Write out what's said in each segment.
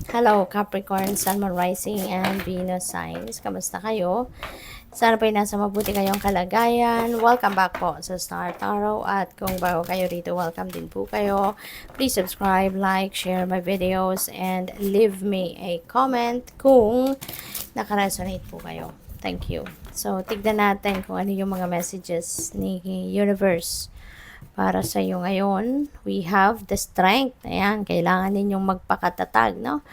Hello, Capricorn, Sun, Moon, Rising, and Venus signs. Kamusta kayo? Sana po'y nasa mabuti kayong kalagayan. Welcome back po sa Star Tarot. At kung bago kayo rito, welcome din po kayo. Please subscribe, like, share my videos, and leave me a comment kung nakaresonate po kayo. Thank you. So, tignan natin kung ano yung mga messages ni Universe para sa iyo ngayon. We have the strength. Ayan, kailangan ninyong magpakatatag, no?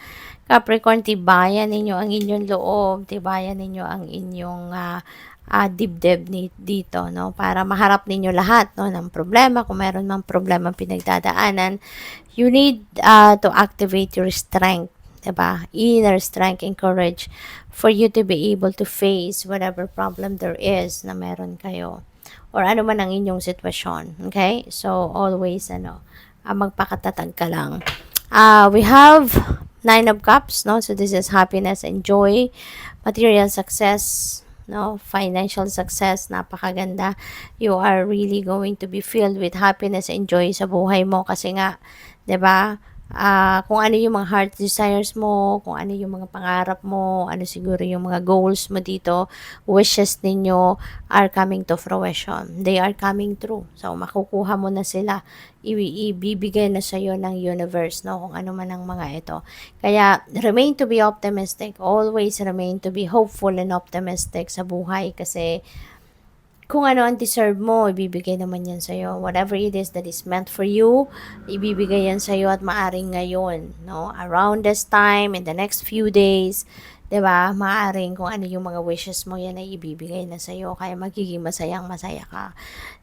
Capricorn, tibayan ninyo ang inyong loob, tibayan ninyo ang inyong dibdib dito, no? Para maharap ninyo lahat, no, ng problema. Kung meron mang problema pinagdadaanan, you need to activate your strength, diba? Inner strength and courage for you to be able to face whatever problem there is na meron kayo or ano man ang inyong sitwasyon. Okay? So, always, magpakatatag ka lang. We have 9 of Cups, no? So, this is happiness and joy, material success, no? Financial success, napakaganda. You are really going to be filled with happiness and joy sa buhay mo kasi nga, 'di ba? Kung ano yung mga heart desires mo, kung ano yung mga pangarap mo, ano siguro yung mga goals mo dito, wishes ninyo are coming to fruition. They are coming true. So, makukuha mo na sila. Ibibigay na sa'yo ng universe, no? Kung ano man ang mga ito. Kaya, remain to be optimistic. Always remain to be hopeful and optimistic sa buhay kasi kung ano ang deserve mo, ibibigay naman yan sa'yo. Whatever it is that is meant for you, ibibigay yan sa'yo at maaring ngayon, no? Around this time, in the next few days, 'di ba? Maaring kung ano yung mga wishes mo, yan ay ibibigay na sa'yo. Kaya magiging masayang-masaya ka.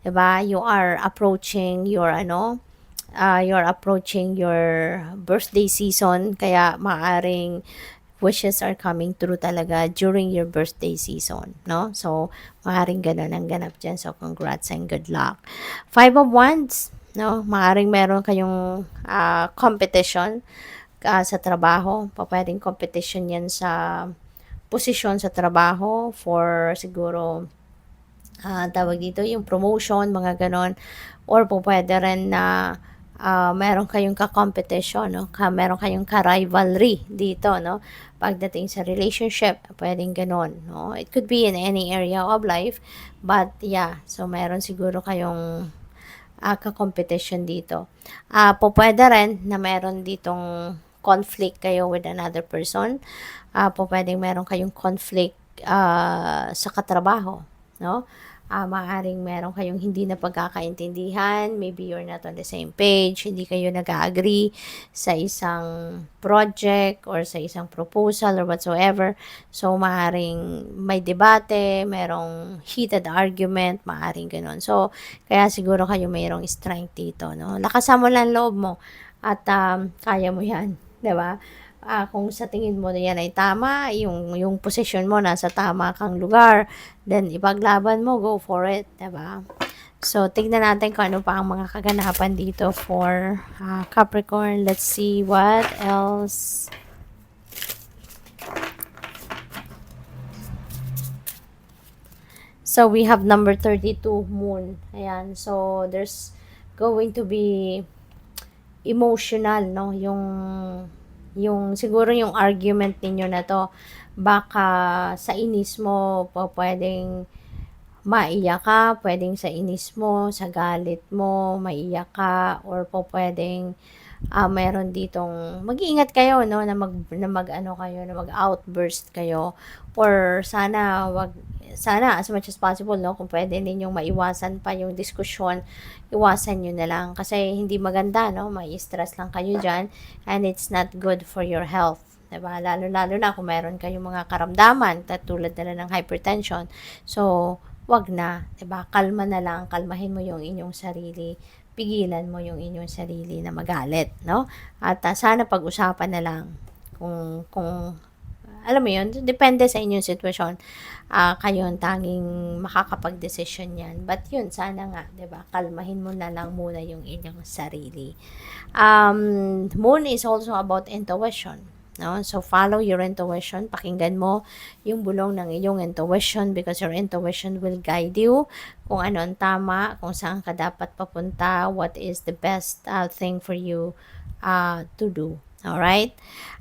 'Di ba? You are approaching your you're approaching your birthday season, kaya maaring wishes are coming true talaga during your birthday season, no? So, maaaring ganun ang ganap dyan. So, congrats and good luck. 5 of Wands, no? Maaaring meron kayong competition sa trabaho. Pwedeng competition yan sa posisyon sa trabaho for siguro tawag dito, yung promotion, mga ganon. Or pwede rin na meron kayong ka-competition, no? Meron kayong ka-rivalry dito, no? Pagdating sa relationship, pwedeng ganon, no? It could be in any area of life, but yeah, so meron siguro kayong ka-competition dito. Pwede rin na meron ditong conflict kayo with another person. Pwedeng meron kayong conflict sa katrabaho, no? Maaaring meron kayong hindi na pagkakaintindihan, maybe you're not on the same page, hindi kayo nag-agree sa isang project or sa isang proposal or whatsoever. So, maaaring may debate, merong heated argument, maaaring ganun. So, kaya siguro kayo mayroong strength dito, no? Lakasan mo lang loob mo at kaya mo yan, 'di ba? Kung sa tingin mo na yan ay tama, yung position mo nasa tama kang lugar, then ipaglaban mo, go for it, diba? So, tignan natin kung ano pa ang mga kaganapan dito for Capricorn. Let's see what else. So, we have number 32, Moon. Ayan. So, there's going to be emotional, no? Yung siguro yung argument ninyo na to, baka sa inis mo, pwedeng maiyak ka, pwedeng sa inis mo, sa galit mo, maiyak ka, or pwedeng meron ditong mag-iingat kayo, no, na mag-outburst kayo, or sana as much as possible, no, kung pwede ninyong maiwasan pa yung diskusyon, iwasan nyo na lang kasi hindi maganda, no, may stress lang kayo dyan and it's not good for your health, diba? Lalo na kung meron kayong mga karamdaman tulad na ng hypertension. So, wag na, diba? Kalma na lang, kalmahin mo yung inyong sarili, pigilan mo yung inyong sarili na magalit, no? At sana pag-usapan na lang kung alam mo yun, depende sa inyong sitwasyon. Kayo ang tanging makakapag-desisyon yan. But yun, sana nga, 'di ba? Kalmahin mo na lang muna yung inyong sarili. Moon is also about intuition. No? So, follow your intuition. Pakinggan mo yung bulong ng iyong intuition because your intuition will guide you kung ano ang tama, kung saan ka dapat papunta, what is the best thing for you to do. Alright?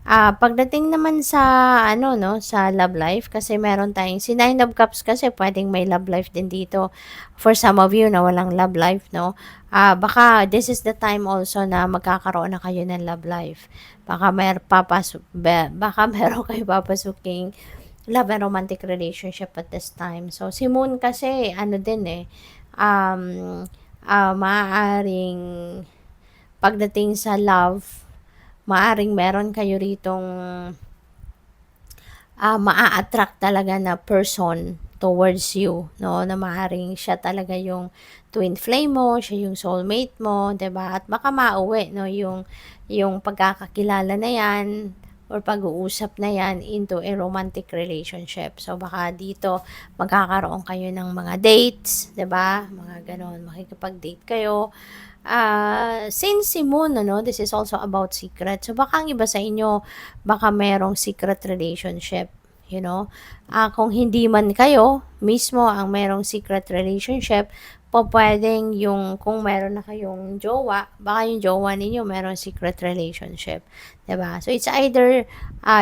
Pagdating naman sa ano 'no, sa love life kasi meron tayong si Nine of Cups kasi puwedeng may love life din dito. For some of you na walang love life 'no, baka this is the time also na magkakaroon na kayo ng love life. Baka meron kayong papasuking love and romantic relationship at this time. So, si Moon kasi ano din, um, maaaring pagdating sa love, maaring meron kayo ritong maa-attract talaga na person towards you, no? Na maaaring siya talaga yung twin flame mo, siya yung soulmate mo, 'di ba? At baka mauwi, no, yung pagkakakilala na 'yan or pag-uusap na 'yan into a romantic relationship. So baka dito magkakaroon kayo ng mga dates, 'di ba? Mga gano'n, makikipag-date kayo. Since si Moon, ano, this is also about secret. So, baka ang iba sa inyo, baka merong secret relationship, you know. Kung hindi man kayo mismo ang merong secret relationship, pwedeng yung, kung meron na kayong jowa, baka yung jowa ninyo merong secret relationship. 'Di ba? So, it's either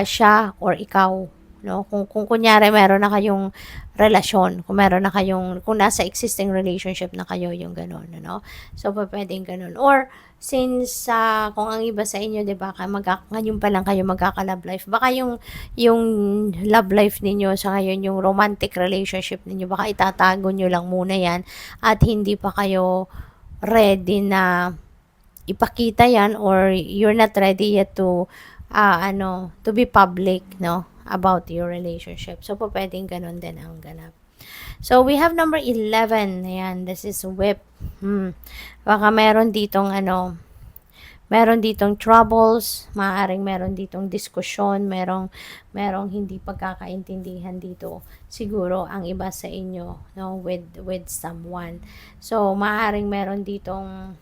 siya or ikaw. No? Kung kunyari meron na kayong relasyon, kung nasa existing relationship na kayo, yung gano'n, ano? So, pwedeng gano'n. Or, since, kung ang iba sa inyo, di ba, ngayon pa lang kayo magkaka-love life, baka yung love life ninyo sa ngayon, yung romantic relationship ninyo, baka itatago nyo lang muna yan at hindi pa kayo ready na ipakita yan or you're not ready yet to to be public, no, about your relationship. So, pwedeng ganun din ang ganap. So, we have number 11. Ayan, this is whip. Baka meron ditong troubles, maaaring meron ditong diskusyon, merong hindi pagkakaintindihan dito. Siguro ang iba sa inyo, no, with someone. So, maaaring meron ditong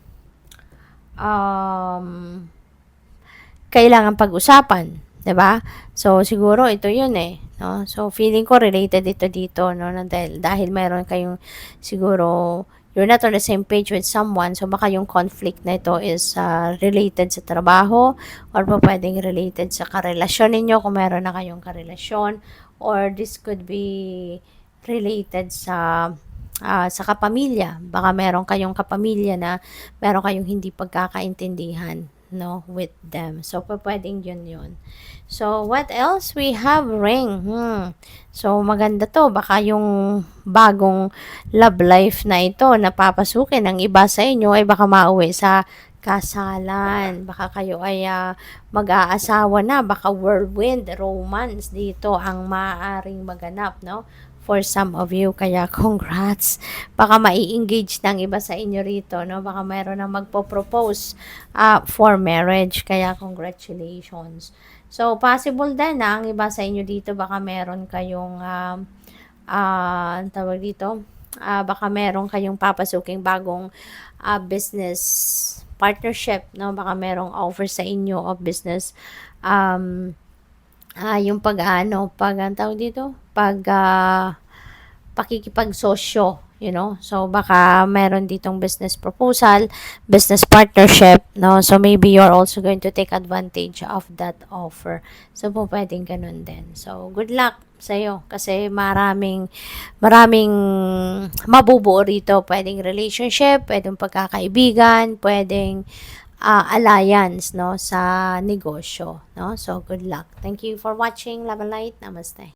kailangan pag-usapan, 'di ba? So siguro ito 'yun no? So feeling ko related ito dito, no, na dahil meron kayong siguro you're not on the same page with someone, so baka yung conflict na ito is related sa trabaho or pwedeng related sa karelasyon ninyo kung meron na kayong karelasyon, or this could be related sa kapamilya. Baka meron kayong kapamilya na meron kayong hindi pagkakaintindihan, no, with them. So, pwedeng yun. So, what else? We have ring. So, maganda to. Baka yung bagong love life na ito na papasukin ng iba sa inyo ay baka mauwi sa kasalan. Baka kayo ay mag-aasawa na. Baka whirlwind romance dito ang maaaring maganap, no? For some of you, kaya congrats. Baka mai-engage ng iba sa inyo rito, no? Baka mayroon na magpo-propose for marriage, kaya congratulations. So, possible din na ang iba sa inyo dito, baka meron kayong tawag dito, baka meron kayong papasuking bagong business partnership, no? Baka merong offer sa inyo of business, yung tawag dito, pakikipagsosyo, you know. So, baka meron ditong business proposal, business partnership, no. So, maybe you're also going to take advantage of that offer. So, pwedeng ganun din. So, good luck sa'yo kasi maraming mabubuo rito. Pwedeng relationship, pwedeng pagkakaibigan, pwedeng alliance, no, sa negosyo, no. So, good luck. Thank you for watching. Love and light. Namaste.